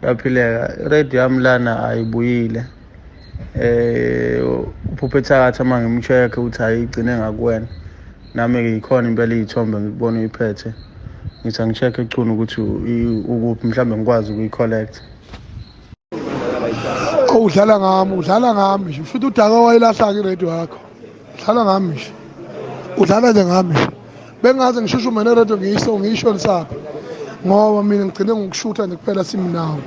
yaphileka. Radio yami lana ayibuyile. Uphuphetha uma ngimcheck ukuthi ayigcine ngakuwena. Nami ngikhona impela izithombe ngikubona uyiphethe. Ngithi ngicheck ecuna ukuthi ukuphi mhlambe ngikwazi ukuyicollect. Udlala ngami nje. Futhi uDaka wayilahla ke radio yakho. Udlala ngami nje. Udlala nje ngami. Bengaze ngishushume ne-radio ngisho nisapha. Ngoba mina ngigcine ngokushutha nje kuphela simnawo.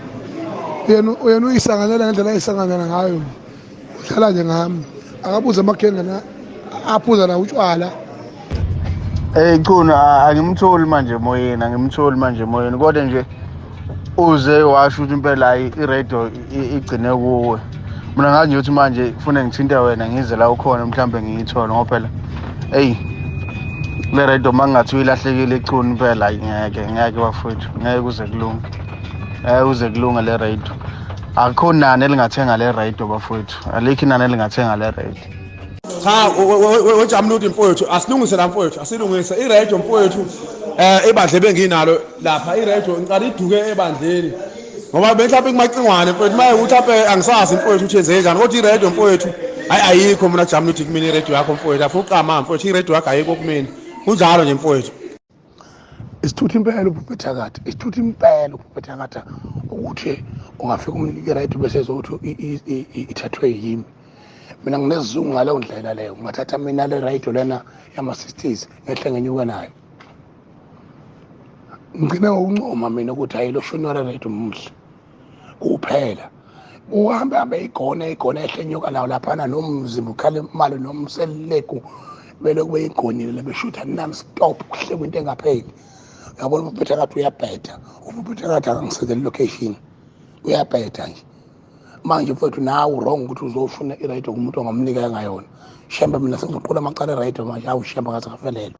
Uyena uyisanganela ngendlela ayisanganela ngayo. Udlala nje ngami. Akabuze amakhengana aphuza na utshwala. Cuna angimtholi manje emoyeni kodwa nje uze washo ukuthi impela i-radio igcine kuwe. Mina ngathi nje ukuthi manje ufuna ngithinte wena ngize la ukhona mhlambe ngiyithola ngoba phela le radio mangathi uyilahlekile icuna impela ngeke bafowethu ngeke kuze kulunga le radio. Akho nani elingathenga le radio bafowethu, alikho inani elingathenga le radio. Cha wejamini uthi mfowethu asilungise la mfowethu asilungise i-radio mfowethu ebandle benginalo lapha i-radio ngiqala iduke ebandleni ngoba mhlawumbe kumacingwane mfowethu maye ukuthi aphe angisazi mfowethu ukuthi yenze kanjani kodwa i-radio mfowethu ayikho mina jamini uthi kumina i-radio yakho mfowethu afuqama mfowethu i-radio yakho ayikho kumina kunjalo nje mfowethu. Isithuthi impela uphetha kade ukuthi ungafika umnike i-radio bese ezokuthi ithathwe yimi. Mina nginesizungu ngaleyo ndlela leyo ngathatha mina le radio lena yama-60s ngehle ngenyuka nayo. Ngicine ngokuncoma mina ukuthi hayi lo shonora radio muhle kuphela uhambe igona ehle nyuka nawo laphana nomzimba ukhala imali nomseleku bele kube igonile beshutha non-stop kuhle kwinto engapheli. Yabona ubuphetha kade uyabheda ubuphetha kade angisekele location uyabheda nje. Manje mfowethu nawe wrong ukuthi uzofuna i-radio kumuntu ongamnika ngayona. Shemba mina sengizoqhula amacala e-radio manje awushemba ngaze ngafelele.